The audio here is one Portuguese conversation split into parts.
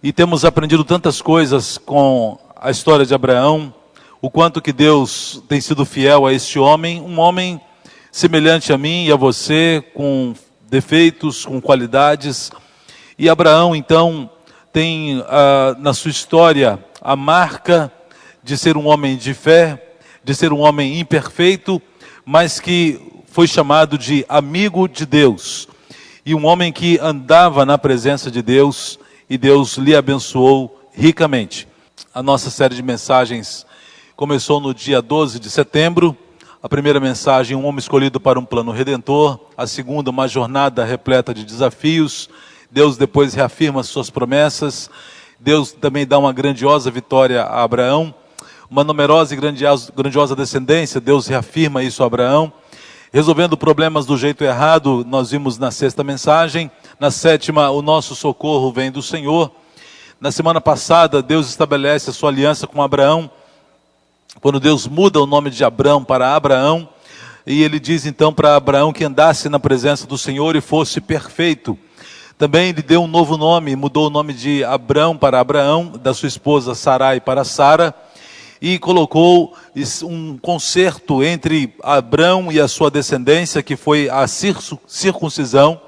e temos aprendido tantas coisas com a história de Abraão, o quanto que Deus tem sido fiel a este homem, um homem semelhante a mim e a você, com defeitos, com qualidades. E Abraão, então, tem na sua história a marca de ser um homem de fé, de ser um homem imperfeito, mas que foi chamado de amigo de Deus. E um homem que andava na presença de Deus, e Deus lhe abençoou ricamente. A nossa série de mensagens começou no dia 12 de setembro. A primeira mensagem, um homem escolhido para um plano redentor. A segunda, uma jornada repleta de desafios. Deus depois reafirma suas promessas. Deus também dá uma grandiosa vitória a Abraão. Uma numerosa e grandiosa descendência, Deus reafirma isso a Abraão. Resolvendo problemas do jeito errado, nós vimos na sexta mensagem. Na sétima, o nosso socorro vem do Senhor. Na semana passada, Deus estabelece a sua aliança com Abraão, quando Deus muda o nome de Abrão para Abraão, e ele diz então para Abraão que andasse na presença do Senhor e fosse perfeito. Também ele deu um novo nome, mudou o nome de Abrão para Abraão, da sua esposa Sarai para Sara, e colocou um concerto entre Abrão e a sua descendência, que foi a circuncisão.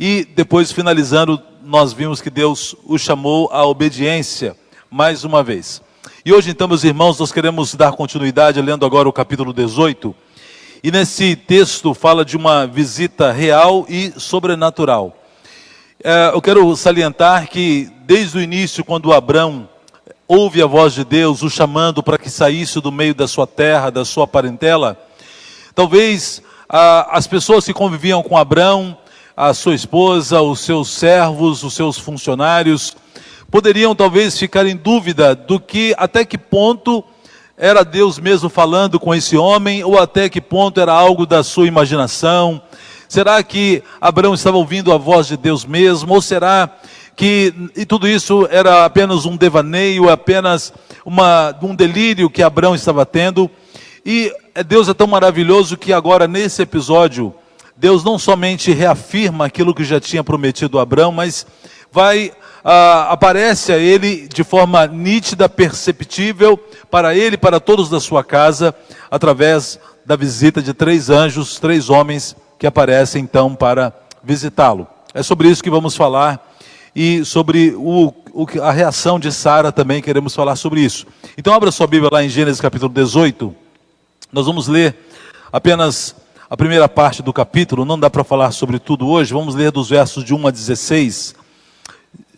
E depois, finalizando, nós vimos que Deus o chamou à obediência mais uma vez. E hoje então, meus irmãos, nós queremos dar continuidade, lendo agora o capítulo 18. E nesse texto fala de uma visita real e sobrenatural. Eu quero salientar que desde o início, quando Abrão ouve a voz de Deus, o chamando para que saísse do meio da sua terra, da sua parentela, talvez as pessoas que conviviam com Abrão, a sua esposa, os seus servos, os seus funcionários, poderiam talvez ficar em dúvida até que ponto era Deus mesmo falando com esse homem, ou até que ponto era algo da sua imaginação. Será que Abrão estava ouvindo a voz de Deus mesmo, ou será que tudo isso era apenas um devaneio, apenas um delírio que Abrão estava tendo? E Deus é tão maravilhoso que agora nesse episódio, Deus não somente reafirma aquilo que já tinha prometido a Abrão, mas aparece a ele de forma nítida, perceptível, para ele e para todos da sua casa, através da visita de 3 anjos, 3 homens que aparecem então para visitá-lo. É sobre isso que vamos falar. E sobre a reação de Sara também queremos falar sobre isso. Então abra sua Bíblia lá em Gênesis capítulo 18. Nós vamos ler apenas a primeira parte do capítulo. Não dá para falar sobre tudo hoje. Vamos ler dos versos de 1 a 16.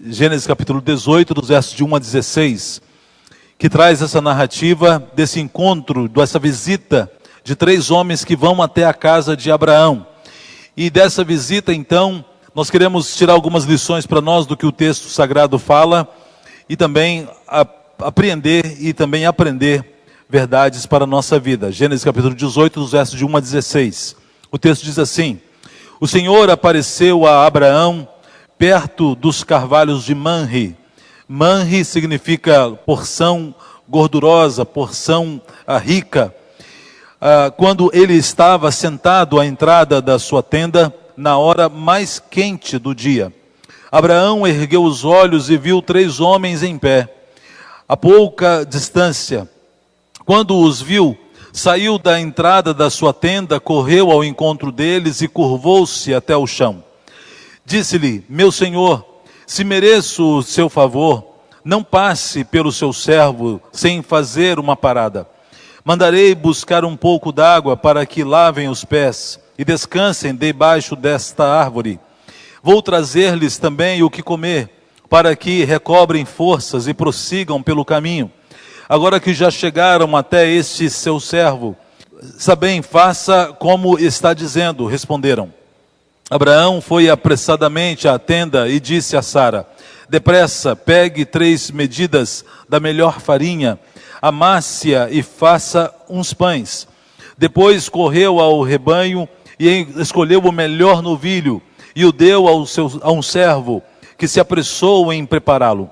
Gênesis capítulo 18, dos versos de 1 a 16. Que traz essa narrativa desse encontro, dessa visita de 3 homens que vão até a casa de Abraão. E dessa visita então, nós queremos tirar algumas lições para nós do que o texto sagrado fala e também apreender e também aprender verdades para a nossa vida. Gênesis capítulo 18, dos versos de 1 a 16. O texto diz assim: O Senhor apareceu a Abraão perto dos carvalhos de Manre. Manre significa porção gordurosa, porção rica. Quando ele estava sentado à entrada da sua tenda, na hora mais quente do dia, Abraão ergueu os olhos e viu 3 homens em pé, a pouca distância. Quando os viu, saiu da entrada da sua tenda, correu ao encontro deles e curvou-se até o chão. Disse-lhe: Meu senhor, se mereço o seu favor, não passe pelo seu servo sem fazer uma parada. Mandarei buscar um pouco d'água para que lavem os pés e descansem debaixo desta árvore. Vou trazer-lhes também o que comer, para que recobrem forças e prossigam pelo caminho. Agora que já chegaram até este seu servo, bem, faça como está dizendo, responderam. Abraão foi apressadamente à tenda e disse a Sara: Depressa, pegue 3 medidas da melhor farinha, amasse-a e faça uns pães. Depois correu ao rebanho e escolheu o melhor novilho e o deu a um servo que se apressou em prepará-lo.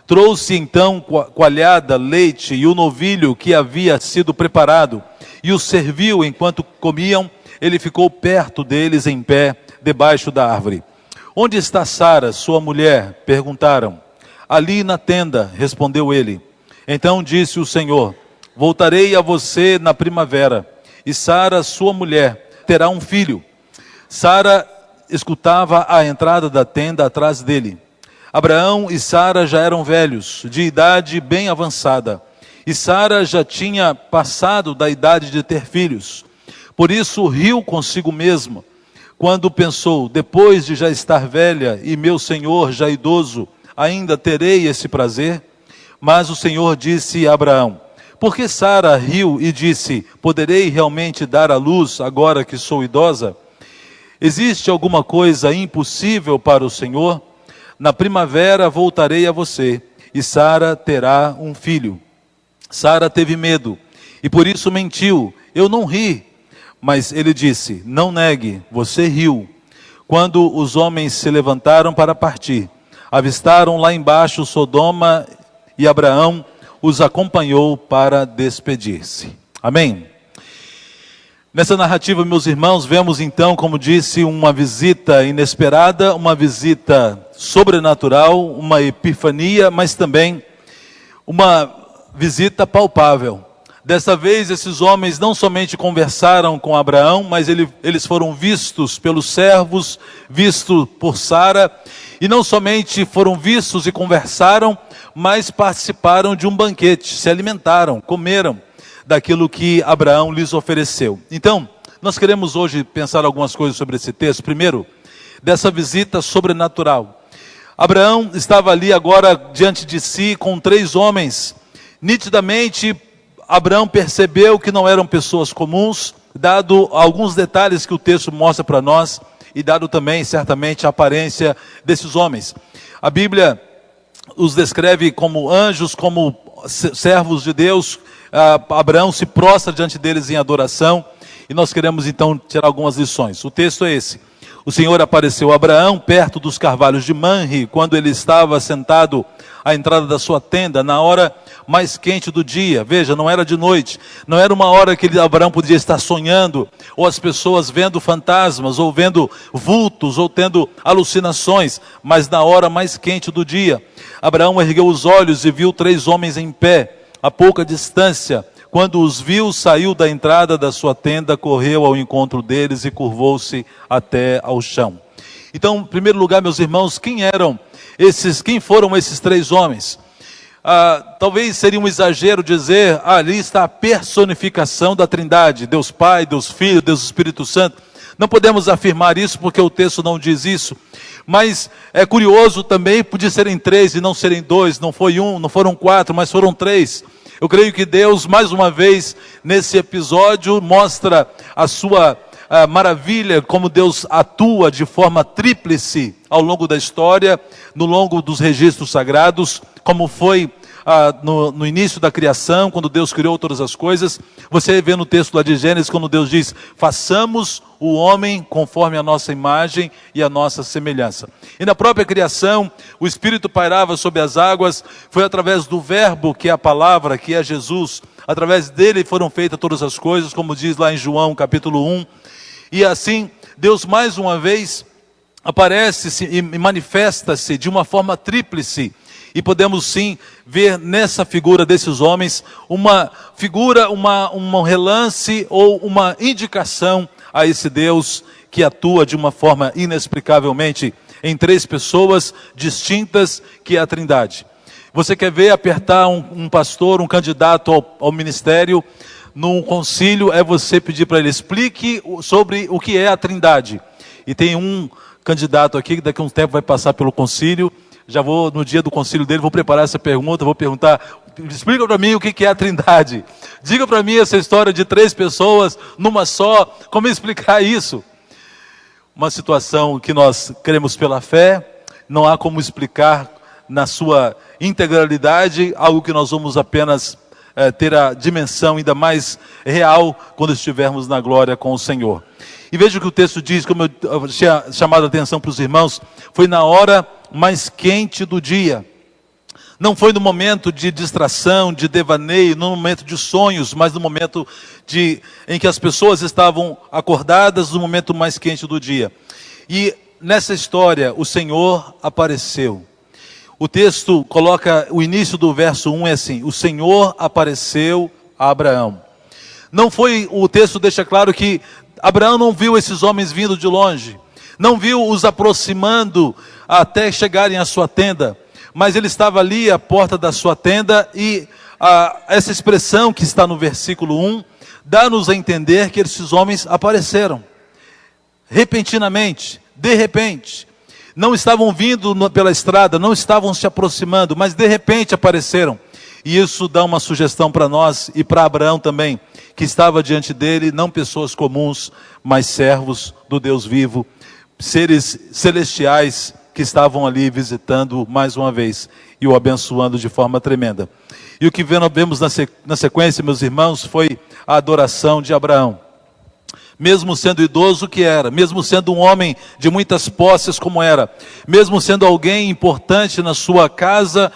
Trouxe então coalhada, leite e o novilho que havia sido preparado e o serviu. Enquanto comiam, ele ficou perto deles em pé, debaixo da árvore. Onde está Sara, sua mulher? Perguntaram. ali na tenda, respondeu ele. Então disse o Senhor: voltarei a você na primavera, e Sara, sua mulher, terá um filho. Sara escutava a entrada da tenda atrás dele. Abraão e Sara já eram velhos, de idade bem avançada, e Sara já tinha passado da idade de ter filhos. Por isso riu consigo mesma, quando pensou: depois de já estar velha e meu senhor já idoso, ainda terei esse prazer? Mas o Senhor disse a Abraão: por que Sara riu e disse: poderei realmente dar à luz agora que sou idosa? Existe alguma coisa impossível para o Senhor? Na primavera voltarei a você, e Sara terá um filho. Sara teve medo, e por isso mentiu: eu não ri. Mas ele disse: não negue, você riu. Quando os homens se levantaram para partir, avistaram lá embaixo Sodoma, e Abraão os acompanhou para despedir-se. Amém? Nessa narrativa, meus irmãos, vemos então, como disse, uma visita inesperada, uma visita sobrenatural, uma epifania, mas também uma visita palpável. Dessa vez, esses homens não somente conversaram com Abraão, mas eles foram vistos pelos servos, vistos por Sara, e não somente foram vistos e conversaram, mas participaram de um banquete, se alimentaram, comeram daquilo que Abraão lhes ofereceu. Então, nós queremos hoje pensar algumas coisas sobre esse texto. Primeiro, dessa visita sobrenatural. Abraão estava ali agora diante de si com 3 homens. Nitidamente, Abraão percebeu que não eram pessoas comuns, dado alguns detalhes que o texto mostra para nós, e dado também, certamente, a aparência desses homens. A Bíblia os descreve como anjos, como servos de Deus. Abraão se prostra diante deles em adoração, e nós queremos então tirar algumas lições. O texto é esse: o Senhor apareceu a Abraão perto dos carvalhos de Manre, quando ele estava sentado à entrada da sua tenda, na hora mais quente do dia. Veja, não era de noite, não era uma hora que Abraão podia estar sonhando, ou as pessoas vendo fantasmas, ou vendo vultos, ou tendo alucinações, mas na hora mais quente do dia. Abraão ergueu os olhos e viu 3 homens em pé, a pouca distância. Quando os viu, saiu da entrada da sua tenda, correu ao encontro deles e curvou-se até ao chão. Então, em primeiro lugar, meus irmãos, quem foram esses 3 homens? Talvez seria um exagero dizer: ali está a personificação da Trindade, Deus Pai, Deus Filho, Deus Espírito Santo. Não podemos afirmar isso porque o texto não diz isso. Mas é curioso também, podia serem 3 e não serem 2, não foi 1, não foram 4, mas foram 3. Eu creio que Deus, mais uma vez, nesse episódio, mostra a sua maravilha, como Deus atua de forma tríplice ao longo da história, no longo dos registros sagrados, como foi no início da criação, quando Deus criou todas as coisas. Você vê no texto lá de Gênesis, quando Deus diz: façamos o homem conforme a nossa imagem e a nossa semelhança. E na própria criação, o Espírito pairava sobre as águas. Foi através do verbo, que é a palavra, que é Jesus, através dele foram feitas todas as coisas, como diz lá em João capítulo 1. E assim, Deus mais uma vez aparece-se e manifesta-se de uma forma tríplice. E podemos sim ver nessa figura desses homens uma figura, um relance ou uma indicação a esse Deus que atua de uma forma inexplicavelmente em 3 pessoas distintas, que é a Trindade. Você quer ver apertar um pastor, um candidato ao ministério num concílio, é você pedir para ele: explique sobre o que é a Trindade. E tem um candidato aqui que daqui a um tempo vai passar pelo concílio. Já vou, no dia do concílio dele, vou preparar essa pergunta, vou perguntar: explica para mim o que é a Trindade. Diga para mim essa história de 3 pessoas numa só, como explicar isso? Uma situação que nós cremos pela fé, não há como explicar na sua integralidade, algo que nós vamos apenas ter a dimensão ainda mais real quando estivermos na glória com o Senhor. E veja o que o texto diz, como eu tinha chamado a atenção para os irmãos: foi na hora mais quente do dia. Não foi no momento de distração, de devaneio, no momento de sonhos, mas no momento em que as pessoas estavam acordadas, no momento mais quente do dia. E nessa história, o Senhor apareceu. O texto coloca, o início do verso 1 é assim: o Senhor apareceu a Abraão. Não foi, o texto deixa claro que Abraão não viu esses homens vindo de longe, não viu os aproximando até chegarem à sua tenda, mas ele estava ali à porta da sua tenda, e essa expressão que está no versículo 1, dá-nos a entender que esses homens apareceram, repentinamente, de repente. Não estavam vindo pela estrada, não estavam se aproximando, mas de repente apareceram. E isso dá uma sugestão para nós e para Abraão também, que estava diante dele, não pessoas comuns, mas servos do Deus vivo, seres celestiais que estavam ali visitando mais uma vez e o abençoando de forma tremenda. E o que vemos na sequência, meus irmãos, foi a adoração de Abraão. Mesmo sendo idoso que era, mesmo sendo um homem de muitas posses como era, mesmo sendo alguém importante na sua casa,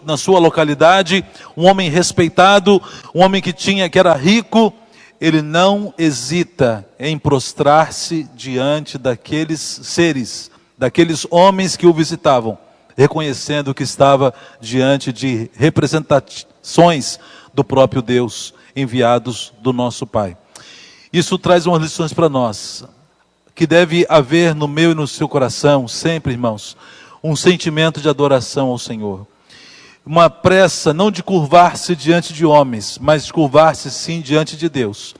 na sua localidade, um homem respeitado, um homem que era rico, ele não hesita em prostrar-se diante daqueles seres, daqueles homens que o visitavam, reconhecendo que estava diante de representações do próprio Deus, enviados do nosso Pai. Isso traz umas lições para nós, que deve haver no meu e no seu coração, sempre, irmãos, um sentimento de adoração ao Senhor. Uma pressa não de curvar-se diante de homens, mas de curvar-se sim diante de Deus.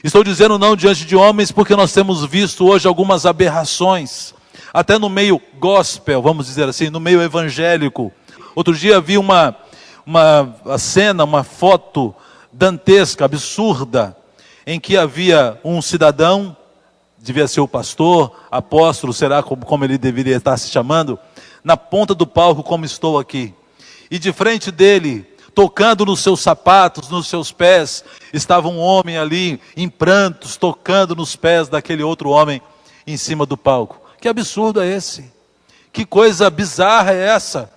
Estou dizendo não diante de homens porque nós temos visto hoje algumas aberrações, até no meio gospel, vamos dizer assim, no meio evangélico. Outro dia vi uma cena, uma foto dantesca, absurda, em que havia um cidadão, devia ser o pastor, apóstolo, será como ele deveria estar se chamando, na ponta do palco como estou aqui. E de frente dele, tocando nos seus sapatos, nos seus pés, estava um homem ali, em prantos, tocando nos pés daquele outro homem em cima do palco. Que absurdo é esse? Que coisa bizarra é essa?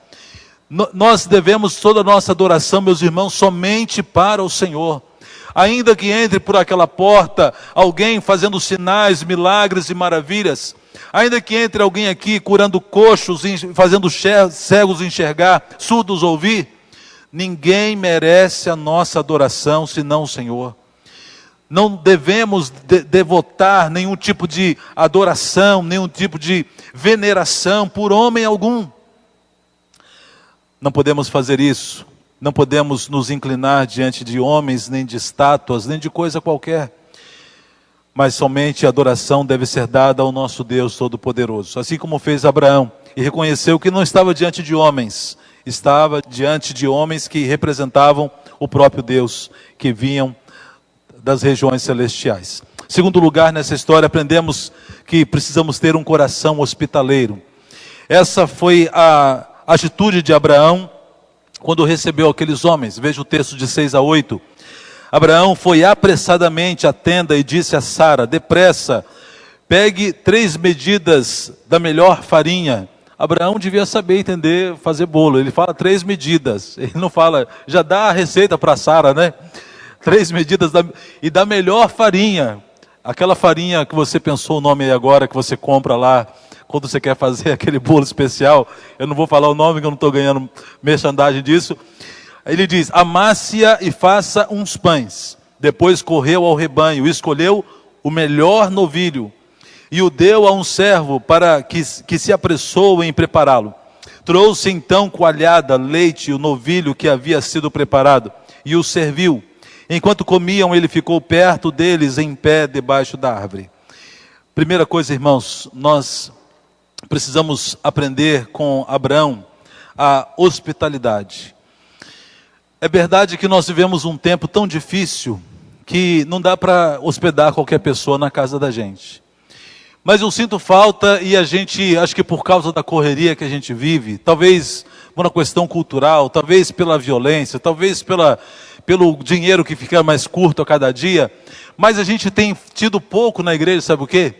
Nós devemos toda a nossa adoração, meus irmãos, somente para o Senhor. Ainda que entre por aquela porta alguém fazendo sinais, milagres e maravilhas, ainda que entre alguém aqui curando coxos, fazendo cegos enxergar, surdos ouvir, ninguém merece a nossa adoração senão o Senhor. Não devemos devotar nenhum tipo de adoração, nenhum tipo de veneração por homem algum. Não podemos fazer isso. Não podemos nos inclinar diante de homens, nem de estátuas, nem de coisa qualquer. Mas somente a adoração deve ser dada ao nosso Deus Todo-Poderoso. Assim como fez Abraão, e reconheceu que não estava diante de homens, estava diante de homens que representavam o próprio Deus, que vinham das regiões celestiais. Segundo lugar, nessa história, aprendemos que precisamos ter um coração hospitaleiro. Essa foi a atitude de Abraão, quando recebeu aqueles homens. Veja o texto de 6 a 8. Abraão foi apressadamente à tenda e disse a Sara: depressa, pegue 3 medidas da melhor farinha. Abraão devia saber entender, fazer bolo. Ele fala 3 medidas. Ele não fala, já dá a receita para Sara, né? 3 medidas e da melhor farinha. Aquela farinha que você pensou o nome aí agora, que você compra lá, quando você quer fazer aquele bolo especial. Eu não vou falar o nome, que eu não estou ganhando merchandising disso. Ele diz: amasse-a e faça uns pães. Depois correu ao rebanho, escolheu o melhor novilho e o deu a um servo para que se apressou em prepará-lo. Trouxe então coalhada, leite e o novilho que havia sido preparado e o serviu. Enquanto comiam, ele ficou perto deles, em pé debaixo da árvore. Primeira coisa, irmãos, nós precisamos aprender com Abraão a hospitalidade. É verdade que nós vivemos um tempo tão difícil que não dá para hospedar qualquer pessoa na casa da gente. Mas eu sinto falta, e a gente, acho que por causa da correria que a gente vive, talvez por uma questão cultural, talvez pela violência, talvez pelo dinheiro que fica mais curto a cada dia, mas a gente tem tido pouco na igreja, sabe o quê?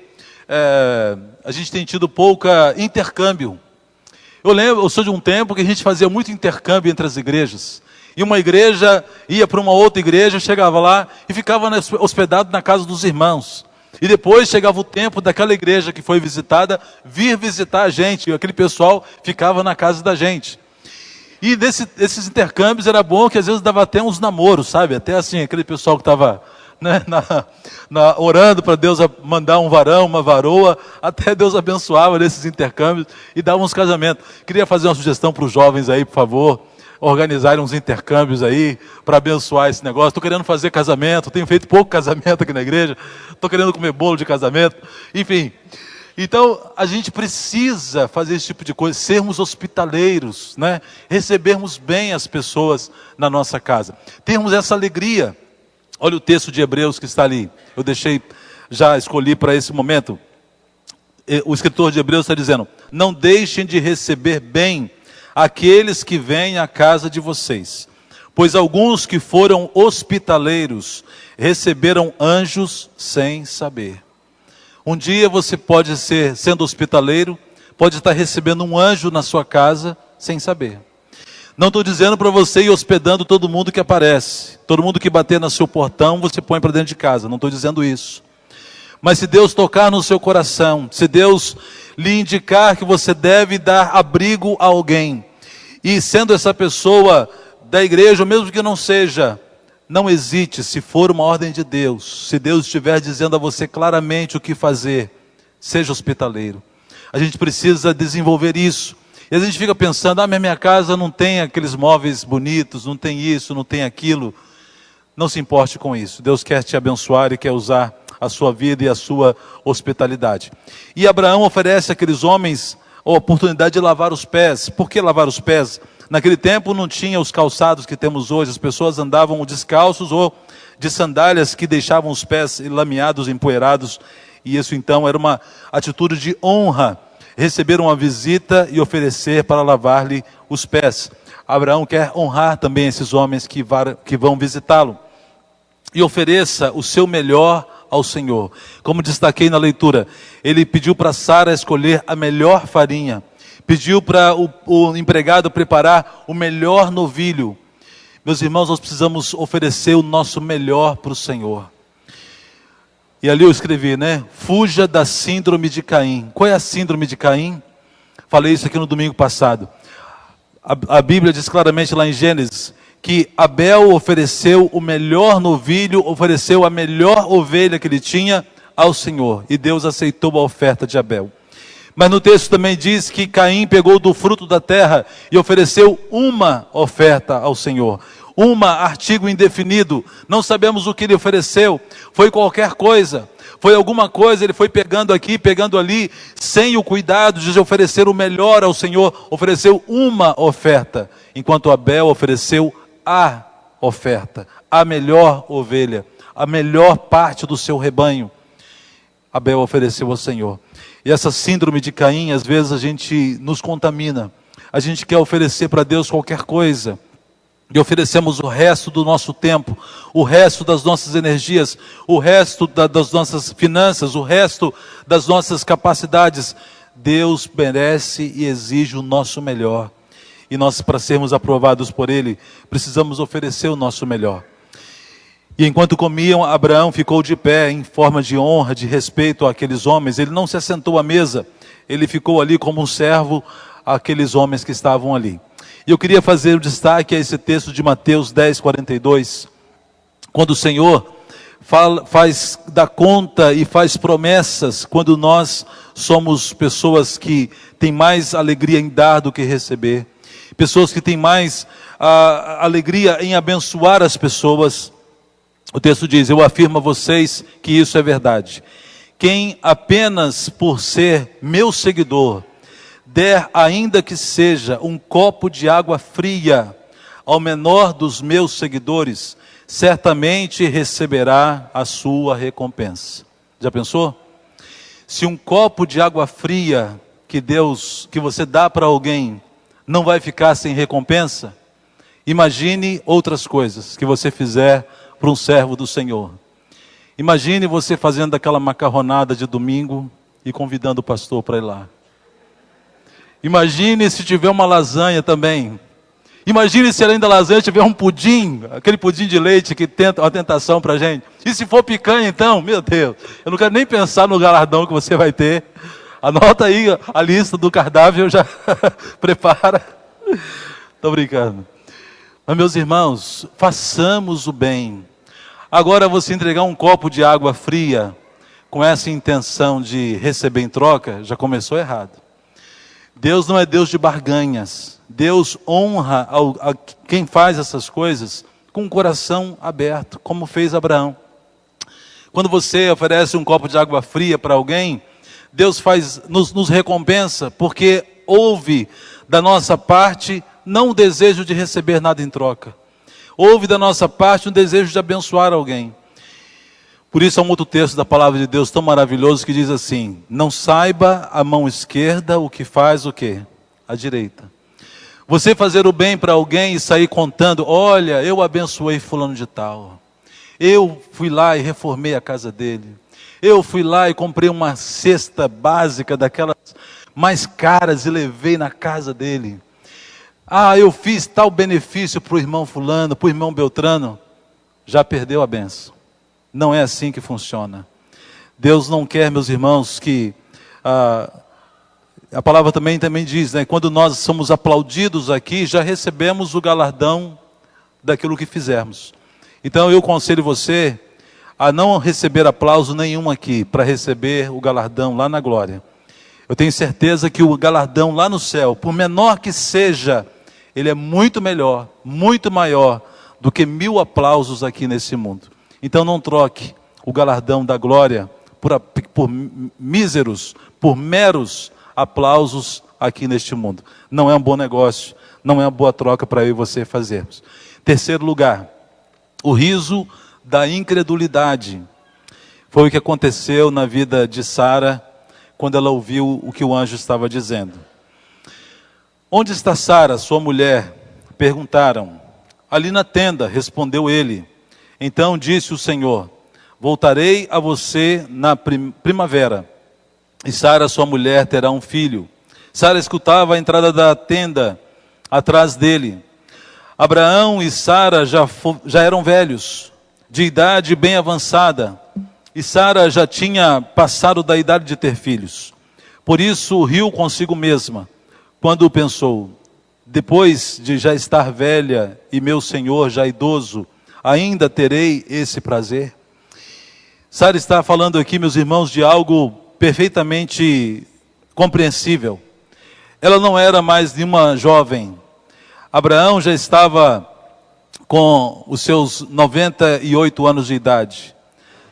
A gente tem tido pouca intercâmbio. Eu sou de um tempo que a gente fazia muito intercâmbio entre as igrejas. E uma igreja ia para uma outra igreja, chegava lá e ficava hospedado na casa dos irmãos. E depois chegava o tempo daquela igreja que foi visitada vir visitar a gente, e aquele pessoal ficava na casa da gente. E esses intercâmbios era bom que às vezes dava até uns namoros, sabe? Até assim, aquele pessoal que estava, né, orando para Deus mandar um varão, uma varoa, até Deus abençoava nesses intercâmbios e dava uns casamentos. Queria fazer uma sugestão para os jovens aí, por favor, organizarem uns intercâmbios aí para abençoar esse negócio. Estou querendo fazer casamento, tenho feito pouco casamento aqui na igreja, estou querendo comer bolo de casamento, enfim. Então, a gente precisa fazer esse tipo de coisa, sermos hospitaleiros, né? Recebermos bem as pessoas na nossa casa, termos essa alegria. Olha o texto de Hebreus que está ali, eu já escolhi para esse momento. O escritor de Hebreus está dizendo: não deixem de receber bem aqueles que vêm à casa de vocês, pois alguns que foram hospitaleiros receberam anjos sem saber. Um dia você pode sendo hospitaleiro, pode estar recebendo um anjo na sua casa sem saber. Não estou dizendo para você ir hospedando todo mundo que aparece, todo mundo que bater no seu portão você põe para dentro de casa, não estou dizendo isso. Mas se Deus tocar no seu coração, se Deus lhe indicar que você deve dar abrigo a alguém, e sendo essa pessoa da igreja, ou mesmo que não seja, não hesite, se for uma ordem de Deus, se Deus estiver dizendo a você claramente o que fazer, seja hospitaleiro. A gente precisa desenvolver isso. E a gente fica pensando, mas minha casa não tem aqueles móveis bonitos, não tem isso, não tem aquilo. Não se importe com isso. Deus quer te abençoar e quer usar a sua vida e a sua hospitalidade. E Abraão oferece àqueles homens a oportunidade de lavar os pés. Por que lavar os pés? Naquele tempo não tinha os calçados que temos hoje, as pessoas andavam descalços ou de sandálias que deixavam os pés lameados, empoeirados, e isso então era uma atitude de honra, receber uma visita e oferecer para lavar-lhe os pés. Abraão quer honrar também esses homens que vão visitá-lo, e ofereça o seu melhor ao Senhor. Como destaquei na leitura, ele pediu para Sara escolher a melhor farinha, pediu para o empregado preparar o melhor novilho. Meus irmãos, nós precisamos oferecer o nosso melhor para o Senhor. E ali eu escrevi, né? Fuja da síndrome de Caim. Qual é a síndrome de Caim? Falei isso aqui no domingo passado. A Bíblia diz claramente lá em Gênesis que Abel ofereceu o melhor novilho, ofereceu a melhor ovelha que ele tinha ao Senhor. E Deus aceitou a oferta de Abel. Mas no texto também diz que Caim pegou do fruto da terra e ofereceu uma oferta ao Senhor. Artigo indefinido, não sabemos o que ele ofereceu, foi qualquer coisa, foi alguma coisa, ele foi pegando aqui, pegando ali, sem o cuidado de oferecer o melhor ao Senhor, ofereceu uma oferta, enquanto Abel ofereceu a oferta, a melhor ovelha, a melhor parte do seu rebanho, Abel ofereceu ao Senhor. E essa síndrome de Caim, às vezes a gente nos contamina, a gente quer oferecer para Deus qualquer coisa, e oferecemos o resto do nosso tempo, o resto das nossas energias, o resto das nossas finanças, o resto das nossas capacidades. Deus merece e exige o nosso melhor. E nós, para sermos aprovados por Ele, precisamos oferecer o nosso melhor. E enquanto comiam, Abraão ficou de pé em forma de honra, de respeito àqueles homens. Ele não se assentou à mesa, ele ficou ali como um servo àqueles homens que estavam ali. E eu queria fazer um destaque a esse texto de Mateus 10:42, quando o Senhor dá conta e faz promessas, quando nós somos pessoas que têm mais alegria em dar do que receber, pessoas que têm mais alegria em abençoar as pessoas. O texto diz: eu afirmo a vocês que isso é verdade. Quem apenas por ser meu seguidor der, ainda que seja um copo de água fria ao menor dos meus seguidores, certamente receberá a sua recompensa. Já pensou? Se um copo de água fria que você dá para alguém não vai ficar sem recompensa, imagine outras coisas que você fizer para um servo do Senhor. Imagine você fazendo aquela macarronada de domingo e convidando o pastor para ir lá. Imagine se tiver uma lasanha também. Imagine se além da lasanha tiver um pudim, aquele pudim de leite que tenta uma tentação para a gente. E se for picanha, então, meu Deus, eu não quero nem pensar no galardão que você vai ter. Anota aí a lista do cardápio, já prepara. Estou brincando. Mas, meus irmãos, façamos o bem. Agora, você entregar um copo de água fria com essa intenção de receber em troca, já começou errado. Deus não é Deus de barganhas. Deus honra a quem faz essas coisas com o coração aberto, como fez Abraão. Quando você oferece um copo de água fria para alguém, Deus nos recompensa, porque houve da nossa parte não o desejo de receber nada em troca. Houve da nossa parte um desejo de abençoar alguém. Por isso há um outro texto da palavra de Deus tão maravilhoso que diz assim: não saiba a mão esquerda o que faz o quê? A direita. Você fazer o bem para alguém e sair contando: olha, eu abençoei fulano de tal. Eu fui lá e reformei a casa dele. Eu fui lá e comprei uma cesta básica daquelas mais caras e levei na casa dele. Ah, eu fiz tal benefício para o irmão fulano, para o irmão Beltrano. Já perdeu a benção. Não é assim que funciona. Deus não quer, meus irmãos, que... a palavra também diz, né? Quando nós somos aplaudidos aqui, já recebemos o galardão daquilo que fizermos. Então eu aconselho você a não receber aplauso nenhum aqui, para receber o galardão lá na glória. Eu tenho certeza que o galardão lá no céu, por menor que seja, ele é muito melhor, muito maior do que 1000 aplausos aqui nesse mundo. Então não troque o galardão da glória por míseros, por meros aplausos aqui neste mundo. Não é um bom negócio, não é uma boa troca para eu e você fazermos. Terceiro lugar, o riso da incredulidade. Foi o que aconteceu na vida de Sara, quando ela ouviu o que o anjo estava dizendo. Onde está Sara, sua mulher? Perguntaram. Ali na tenda, respondeu ele. Então disse o Senhor: voltarei a você na primavera, e Sara, sua mulher, terá um filho. Sara escutava a entrada da tenda atrás dele. Abraão e Sara já eram velhos, de idade bem avançada, e Sara já tinha passado da idade de ter filhos. Por isso riu consigo mesma, quando pensou: depois de já estar velha e meu senhor já idoso, ainda terei esse prazer? Sara está falando aqui, meus irmãos, de algo perfeitamente compreensível. Ela não era mais nenhuma jovem. Abraão já estava com os seus 98 anos de idade.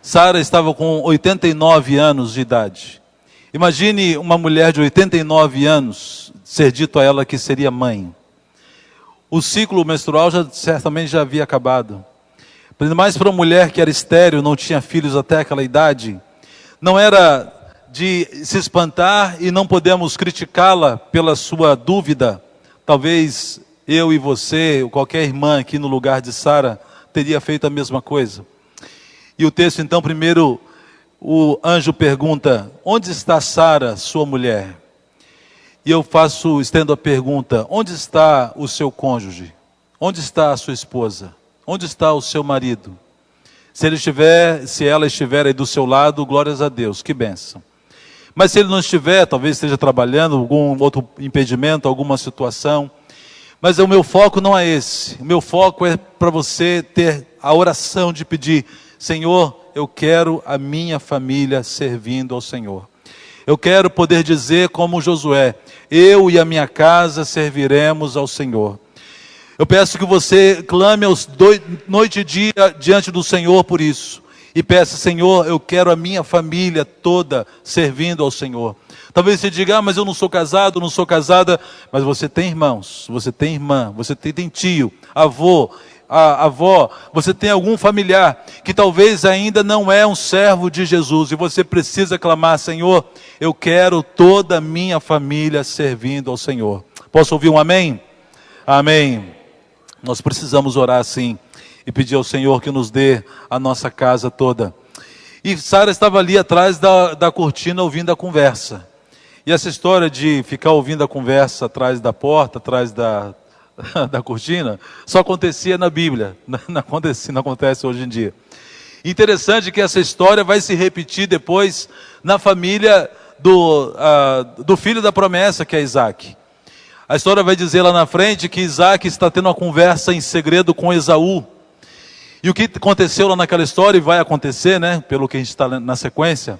Sara estava com 89 anos de idade. Imagine uma mulher de 89 anos ser dito a ela que seria mãe. O ciclo menstrual certamente já havia acabado. Mas para uma mulher que era estéril, não tinha filhos até aquela idade, não era de se espantar, e não podemos criticá-la pela sua dúvida. Talvez eu e você, ou qualquer irmã aqui no lugar de Sara, teria feito a mesma coisa. E o texto então, primeiro, o anjo pergunta: onde está Sara, sua mulher? E eu estendo a pergunta: onde está o seu cônjuge? Onde está a sua esposa? Onde está o seu marido? Se ela estiver aí do seu lado, glórias a Deus, que bênção. Mas se ele não estiver, talvez esteja trabalhando, algum outro impedimento, alguma situação. Mas o meu foco não é esse. O meu foco é para você ter a oração de pedir: Senhor, eu quero a minha família servindo ao Senhor. Eu quero poder dizer como Josué: eu e a minha casa serviremos ao Senhor. Eu peço que você clame noite e dia diante do Senhor por isso. E peça: Senhor, eu quero a minha família toda servindo ao Senhor. Talvez você diga: mas eu não sou casado, não sou casada. Mas você tem irmãos, você tem irmã, você tem tio, avô, avó. Você tem algum familiar que talvez ainda não é um servo de Jesus. E você precisa clamar: Senhor, eu quero toda a minha família servindo ao Senhor. Posso ouvir um amém? Amém. Nós precisamos orar assim e pedir ao Senhor que nos dê a nossa casa toda. E Sara estava ali atrás da cortina ouvindo a conversa. E essa história de ficar ouvindo a conversa atrás da porta, atrás da cortina, só acontecia na Bíblia, não acontece hoje em dia. Interessante que essa história vai se repetir depois na família do filho da promessa, que é Isaac. A história vai dizer lá na frente que Isaac está tendo uma conversa em segredo com Esaú. E o que aconteceu lá naquela história, e vai acontecer, né, pelo que a gente está lendo na sequência,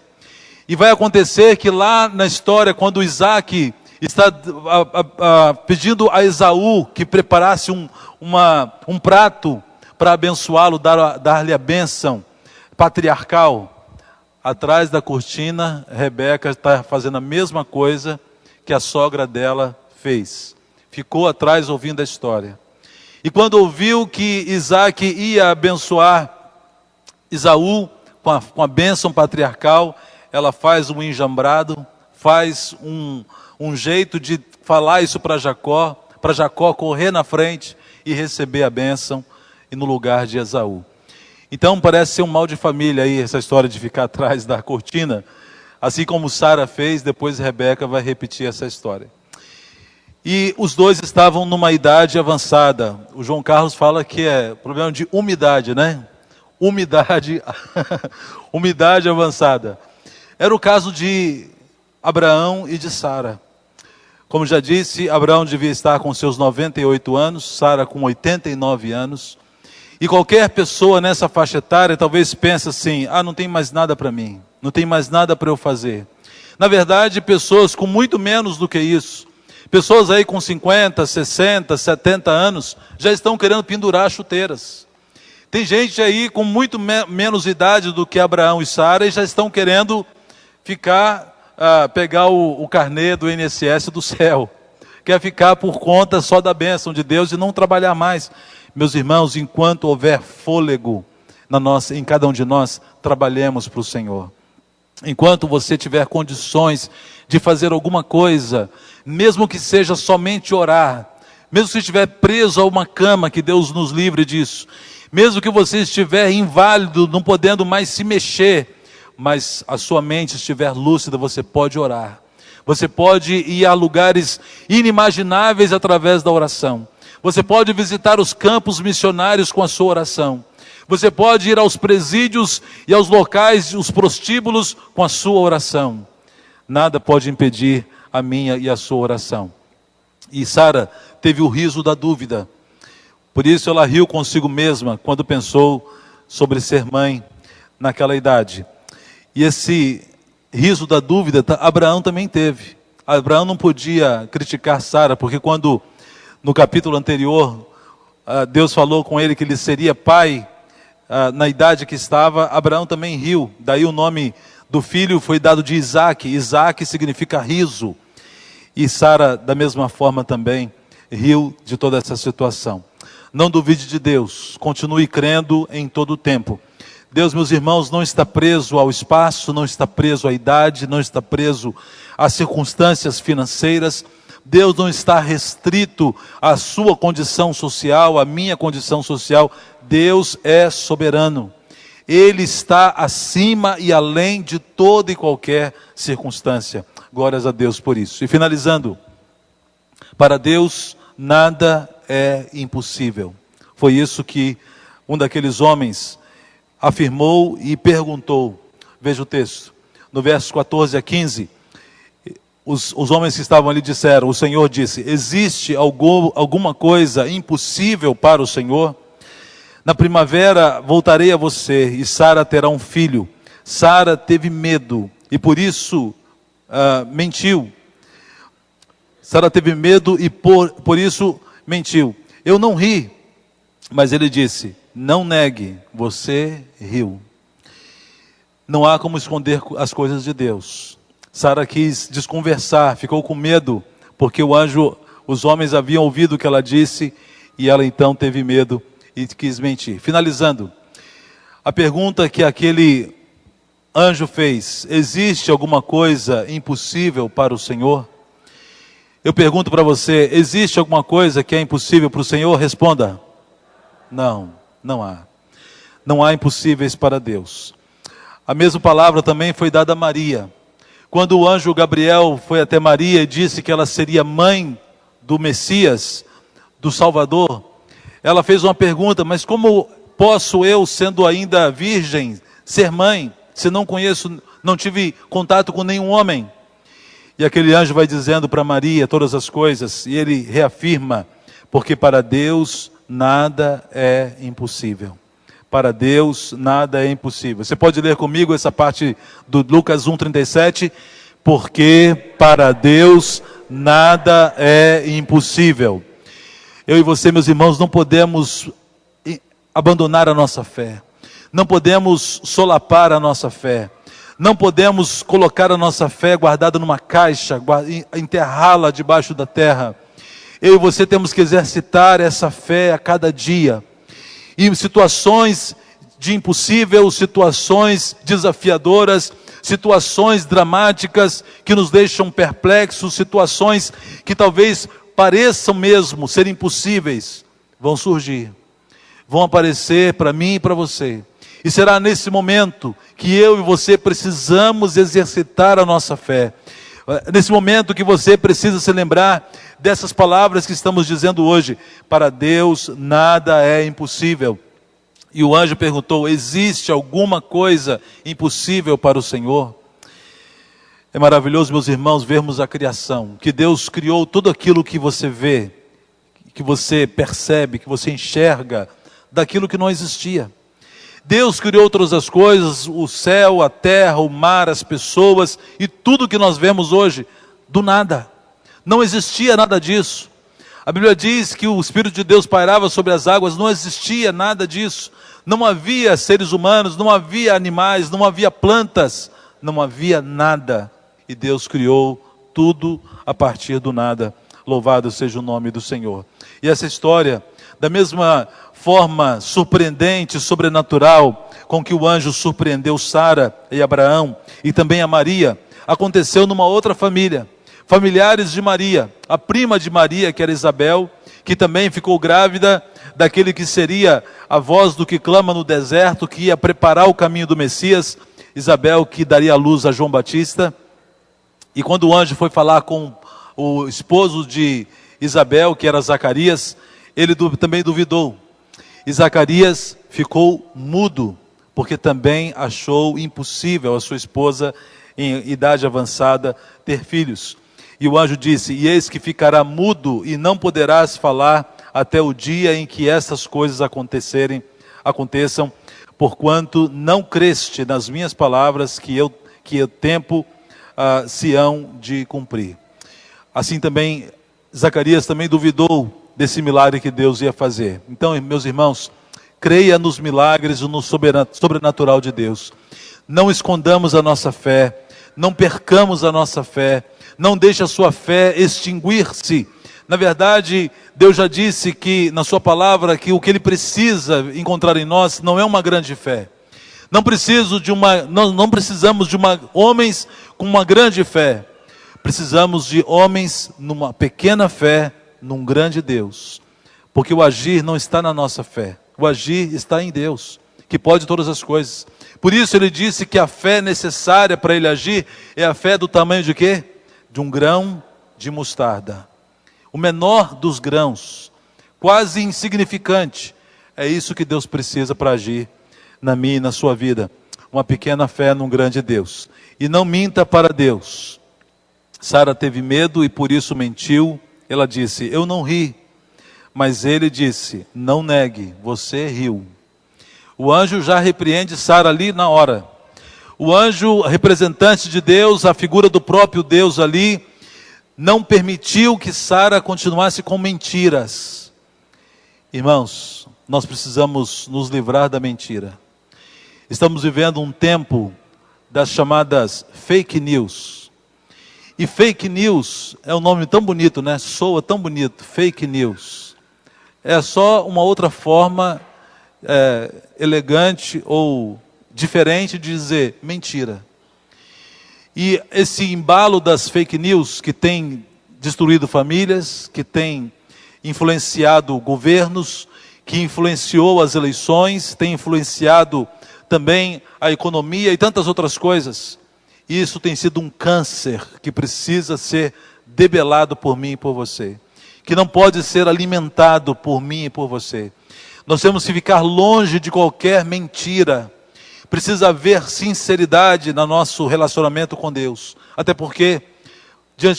e vai acontecer que lá na história, quando Isaac está pedindo a Esaú que preparasse um prato para abençoá-lo, dar-lhe a bênção patriarcal, atrás da cortina, Rebeca está fazendo a mesma coisa que a sogra dela fez. Ficou atrás ouvindo a história. E quando ouviu que Isaac ia abençoar Esaú com a bênção patriarcal, ela faz um enjambrado, faz um jeito de falar isso para Jacó correr na frente e receber a bênção e no lugar de Esaú. Então parece ser um mal de família aí, essa história de ficar atrás da cortina, assim como Sara fez, depois Rebeca vai repetir essa história. E os dois estavam numa idade avançada. O João Carlos fala que é problema de umidade, né? Umidade avançada. Era o caso de Abraão e de Sara. Como já disse, Abraão devia estar com seus 98 anos, Sara com 89 anos. E qualquer pessoa nessa faixa etária talvez pense assim, não tem mais nada para mim, não tem mais nada para eu fazer. Na verdade, pessoas com muito menos do que isso, pessoas aí com 50, 60, 70 anos, já estão querendo pendurar chuteiras. Tem gente aí com muito menos idade do que Abraão e Sara e já estão querendo pegar o carnê do INSS do céu. Quer ficar por conta só da bênção de Deus e não trabalhar mais. Meus irmãos, enquanto houver fôlego em cada um de nós, trabalhemos para o Senhor. Enquanto você tiver condições de fazer alguma coisa, mesmo que seja somente orar, mesmo que estiver preso a uma cama, que Deus nos livre disso, mesmo que você estiver inválido, não podendo mais se mexer, mas a sua mente estiver lúcida, você pode orar. Você pode ir a lugares inimagináveis através da oração. Você pode visitar os campos missionários com a sua oração. Você pode ir aos presídios e aos locais, os prostíbulos, com a sua oração. Nada pode impedir a minha e a sua oração. E Sara teve o riso da dúvida. Por isso ela riu consigo mesma quando pensou sobre ser mãe naquela idade. E esse riso da dúvida, Abraão também teve. Abraão não podia criticar Sara, porque quando no capítulo anterior Deus falou com ele que ele seria pai na idade que estava, Abraão também riu. Daí o nome do filho foi dado de Isaac. Isaac significa riso. E Sara, da mesma forma também, riu de toda essa situação. Não duvide de Deus, continue crendo em todo o tempo. Deus, meus irmãos, não está preso ao espaço, não está preso à idade, não está preso às circunstâncias financeiras. Deus não está restrito à sua condição social, à minha condição social. Deus é soberano. Ele está acima e além de toda e qualquer circunstância. Glórias a Deus por isso. E finalizando, para Deus nada é impossível. Foi isso que um daqueles homens afirmou e perguntou. Veja o texto, no versos 14 a 15, os homens que estavam ali disseram, o Senhor disse, existe alguma coisa impossível para o Senhor? Na primavera voltarei a você e Sara terá um filho. Sara teve medo e por isso mentiu. Sara teve medo e por isso mentiu. Eu não ri, mas ele disse, não negue, você riu. Não há como esconder as coisas de Deus. Sara quis desconversar, ficou com medo, porque os homens haviam ouvido o que ela disse, e ela então teve medo e quis mentir. Finalizando, a pergunta que aquele anjo fez, existe alguma coisa impossível para o Senhor? Eu pergunto para você, existe alguma coisa que é impossível para o Senhor? Responda, não, não há. Não há impossíveis para Deus. A mesma palavra também foi dada a Maria. Quando o anjo Gabriel foi até Maria e disse que ela seria mãe do Messias, do Salvador, ela fez uma pergunta, mas como posso eu, sendo ainda virgem, ser mãe, se não conheço, não tive contato com nenhum homem? E aquele anjo vai dizendo para Maria todas as coisas, e ele reafirma, porque para Deus nada é impossível. Para Deus nada é impossível. Você pode ler comigo essa parte do Lucas 1,37? Porque para Deus nada é impossível. Eu e você, meus irmãos, não podemos abandonar a nossa fé. Não podemos solapar a nossa fé. Não podemos colocar a nossa fé guardada numa caixa, enterrá-la debaixo da terra. Eu e você temos que exercitar essa fé a cada dia. E situações de impossível, situações desafiadoras, situações dramáticas que nos deixam perplexos, situações que talvez pareçam mesmo ser impossíveis, vão surgir, vão aparecer para mim e para você. E será nesse momento que eu e você precisamos exercitar a nossa fé. Nesse momento que você precisa se lembrar dessas palavras que estamos dizendo hoje. Para Deus nada é impossível. E o anjo perguntou: existe alguma coisa impossível para o Senhor? É maravilhoso, meus irmãos, vermos a criação. Que Deus criou tudo aquilo que você vê, que você percebe, que você enxerga, daquilo que não existia. Deus criou todas as coisas, o céu, a terra, o mar, as pessoas e tudo que nós vemos hoje, do nada. Não existia nada disso. A Bíblia diz que o Espírito de Deus pairava sobre as águas, não existia nada disso. Não havia seres humanos, não havia animais, não havia plantas, não havia nada. E Deus criou tudo a partir do nada. Louvado seja o nome do Senhor. E essa história, da mesma forma surpreendente, sobrenatural, com que o anjo surpreendeu Sara e Abraão, e também a Maria, aconteceu numa outra família. Familiares de Maria, a prima de Maria, que era Isabel, que também ficou grávida daquele que seria a voz do que clama no deserto, que ia preparar o caminho do Messias, Isabel, que daria à luz a João Batista. E quando o anjo foi falar com o esposo de Isabel, que era Zacarias, ele também duvidou. E Zacarias ficou mudo, porque também achou impossível a sua esposa, em idade avançada, ter filhos. E o anjo disse: e eis que ficará mudo e não poderás falar até o dia em que essas coisas aconteçam, porquanto não creste nas minhas palavras que o tempo se hão de cumprir. Assim também, Zacarias também duvidou desse milagre que Deus ia fazer. Então, meus irmãos, creia nos milagres e no sobrenatural de Deus. Não escondamos a nossa fé, não percamos a nossa fé, não deixe a sua fé extinguir-se. Na verdade, Deus já disse que na sua palavra que o que Ele precisa encontrar em nós não é uma grande fé. Não precisamos de homens com uma grande fé. Precisamos de homens numa pequena fé, num grande Deus. Porque o agir não está na nossa fé. O agir está em Deus, que pode todas as coisas. Por isso ele disse que a fé necessária para ele agir é a fé do tamanho de quê? De um grão de mostarda. O menor dos grãos, quase insignificante. É isso que Deus precisa para agir na minha e na sua vida. Uma pequena fé num grande Deus. E não minta para Deus. Sara teve medo e por isso mentiu. Ela disse: eu não ri. Mas ele disse: não negue, você riu. O anjo já repreende Sara ali na hora. O anjo, representante de Deus, a figura do próprio Deus ali, não permitiu que Sara continuasse com mentiras. Irmãos, nós precisamos nos livrar da mentira. Estamos vivendo um tempo das chamadas fake news. E fake news é um nome tão bonito, né? Soa tão bonito, fake news. É só uma outra forma elegante ou diferente de dizer mentira. E esse embalo das fake news que tem destruído famílias, que tem influenciado governos, que influenciou as eleições, tem influenciado também a economia e tantas outras coisas. Isso tem sido um câncer que precisa ser debelado por mim e por você, que não pode ser alimentado por mim e por você. Nós temos que ficar longe de qualquer mentira. Precisa haver sinceridade no nosso relacionamento com Deus. Até porque,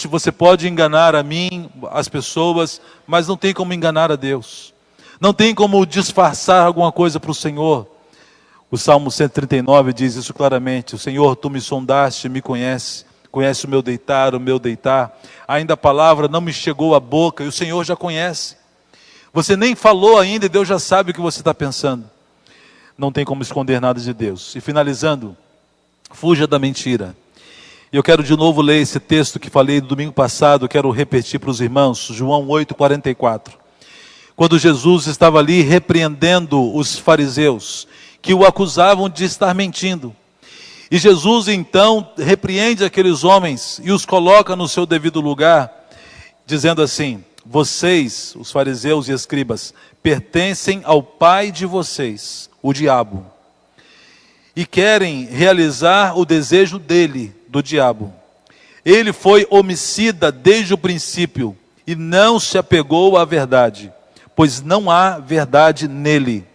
você pode enganar a mim, as pessoas, mas não tem como enganar a Deus. Não tem como disfarçar alguma coisa para o Senhor. O Salmo 139 diz isso claramente: o Senhor, tu me sondaste, me conhece o meu deitar, ainda a palavra não me chegou à boca, e o Senhor já conhece. Você nem falou ainda e Deus já sabe o que você está pensando. Não tem como esconder nada de Deus. E finalizando, fuja da mentira. E eu quero de novo ler esse texto que falei no domingo passado, quero repetir para os irmãos, João 8,44. Quando Jesus estava ali repreendendo os fariseus, que o acusavam de estar mentindo. E Jesus então repreende aqueles homens e os coloca no seu devido lugar, dizendo assim: vocês, os fariseus e escribas, pertencem ao pai de vocês, o diabo, e querem realizar o desejo dele, do diabo. Ele foi homicida desde o princípio e não se apegou à verdade, pois não há verdade nele.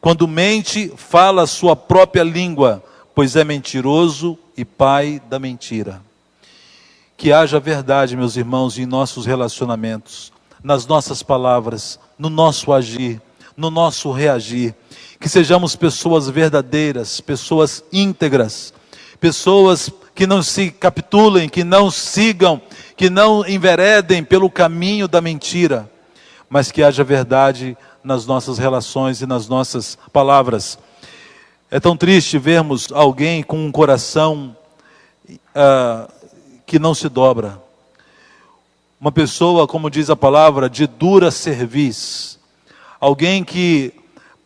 Quando mente, fala a sua própria língua, pois é mentiroso e pai da mentira. Que haja verdade, meus irmãos, em nossos relacionamentos, nas nossas palavras, no nosso agir, no nosso reagir. Que sejamos pessoas verdadeiras, pessoas íntegras, pessoas que não se capitulem, que não sigam, que não enveredem pelo caminho da mentira, mas que haja verdade nas nossas relações e nas nossas palavras. É tão triste vermos alguém com um coração que não se dobra. Uma pessoa, como diz a palavra, de dura cerviz. Alguém que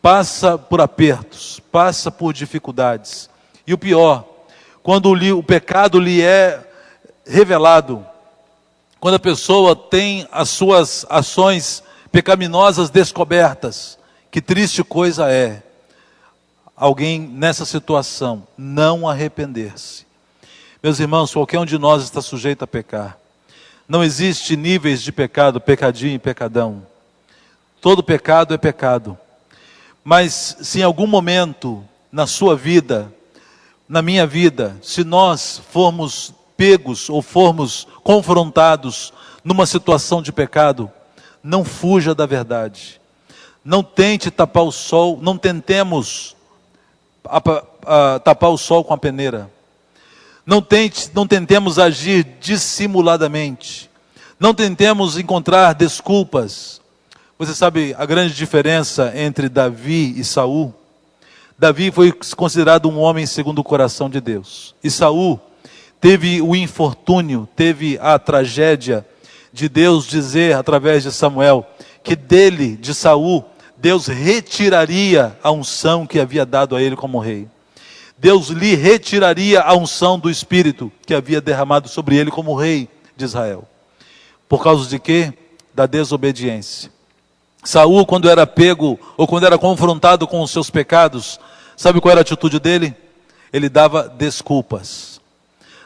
passa por apertos, passa por dificuldades. E o pior, quando o pecado lhe é revelado, quando a pessoa tem as suas ações pecaminosas descobertas, que triste coisa é alguém nessa situação não arrepender-se. Meus irmãos, qualquer um de nós está sujeito a pecar. Não existe níveis de pecado, pecadinho e pecadão. Todo pecado é pecado. Mas se em algum momento na sua vida, na minha vida, se nós formos pegos ou formos confrontados numa situação de pecado, não fuja da verdade. Não tente tapar o sol, não tentemos tapar o sol com a peneira. Não tentemos agir dissimuladamente. Não tentemos encontrar desculpas. Você sabe a grande diferença entre Davi e Saul? Davi foi considerado um homem segundo o coração de Deus. E Saul teve o infortúnio, teve a tragédia de Deus dizer através de Samuel que de Saul, Deus retiraria a unção que havia dado a ele como rei. Deus lhe retiraria a unção do Espírito que havia derramado sobre ele como rei de Israel. Por causa de quê? Da desobediência. Saul, quando era pego ou quando era confrontado com os seus pecados, sabe qual era a atitude dele? Ele dava desculpas.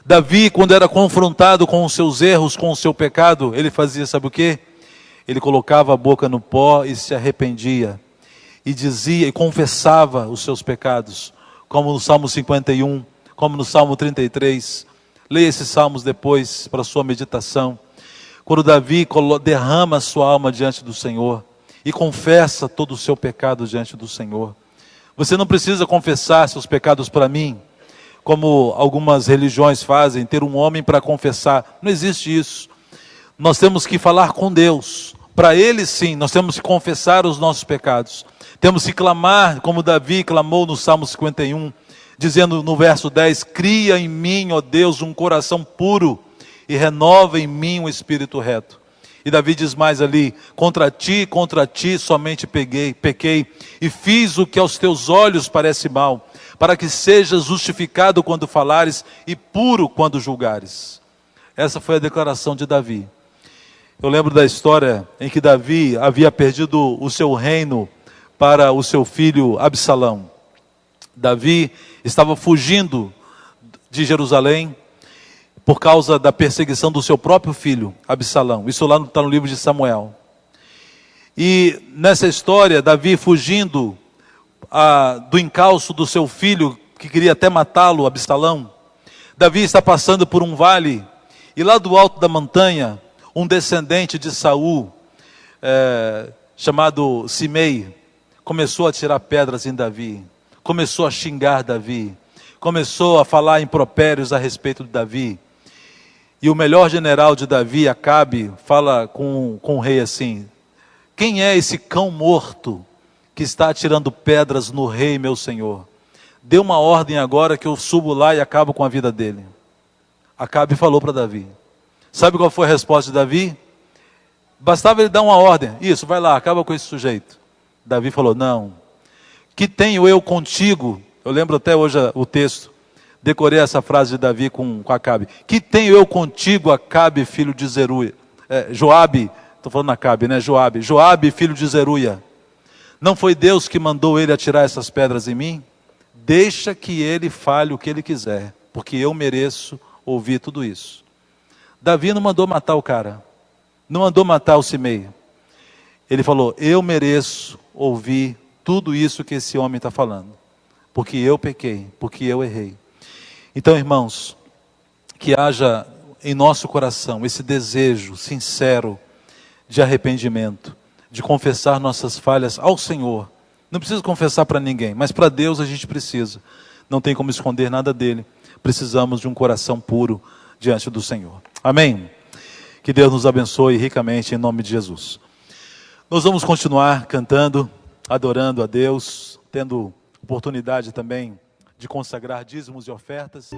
Davi, quando era confrontado com os seus erros, com o seu pecado, ele fazia, sabe o quê? Ele colocava a boca no pó e se arrependia. E dizia e confessava os seus pecados. Como no Salmo 51, como no Salmo 33. Leia esses salmos depois para sua meditação. Quando Davi derrama a sua alma diante do Senhor e confessa todo o seu pecado diante do Senhor. Você não precisa confessar seus pecados para mim, como algumas religiões fazem, ter um homem para confessar. Não existe isso. Nós temos que falar com Deus. Para Ele sim, nós temos que confessar os nossos pecados. Temos que clamar, como Davi clamou no Salmo 51, dizendo no verso 10, cria em mim, ó Deus, um coração puro e renova em mim um espírito reto. E Davi diz mais ali, contra ti somente pequei, e fiz o que aos teus olhos parece mal, para que sejas justificado quando falares e puro quando julgares. Essa foi a declaração de Davi. Eu lembro da história em que Davi havia perdido o seu reino para o seu filho Absalão. Davi estava fugindo de Jerusalém por causa da perseguição do seu próprio filho, Absalão. Isso lá está no livro de Samuel. E nessa história, Davi fugindo do encalço do seu filho, que queria até matá-lo, Absalão. Davi está passando por um vale, e lá do alto da montanha, um descendente de Saul, chamado Simei, começou a tirar pedras em Davi, começou a xingar Davi, começou a falar impropérios a respeito de Davi. E o melhor general de Davi, Acabe, fala com o rei assim: quem é esse cão morto que está atirando pedras no rei, meu senhor? Dê uma ordem agora que eu subo lá e acabo com a vida dele. Acabe falou para Davi. Sabe qual foi a resposta de Davi? Bastava ele dar uma ordem: isso, vai lá, acaba com esse sujeito. Davi falou: não, que tenho eu contigo? Eu lembro até hoje o texto, decorei essa frase de Davi com Acabe. Que tenho eu contigo, Acabe, filho de Zeruia? Joabe, estou falando Acabe, né? Joabe, filho de Zeruia. Não foi Deus que mandou ele atirar essas pedras em mim? Deixa que ele fale o que ele quiser, porque eu mereço ouvir tudo isso. Davi não mandou matar o cara, não mandou matar o Simei. Ele falou: eu mereço ouvir tudo isso que esse homem está falando, porque eu pequei, porque eu errei. Então, irmãos, que haja em nosso coração esse desejo sincero de arrependimento, de confessar nossas falhas ao Senhor. Não precisa confessar para ninguém, mas para Deus a gente precisa. Não tem como esconder nada dele. Precisamos de um coração puro diante do Senhor. Amém? Que Deus nos abençoe ricamente em nome de Jesus. Nós vamos continuar cantando, adorando a Deus, tendo oportunidade também de consagrar dízimos e ofertas.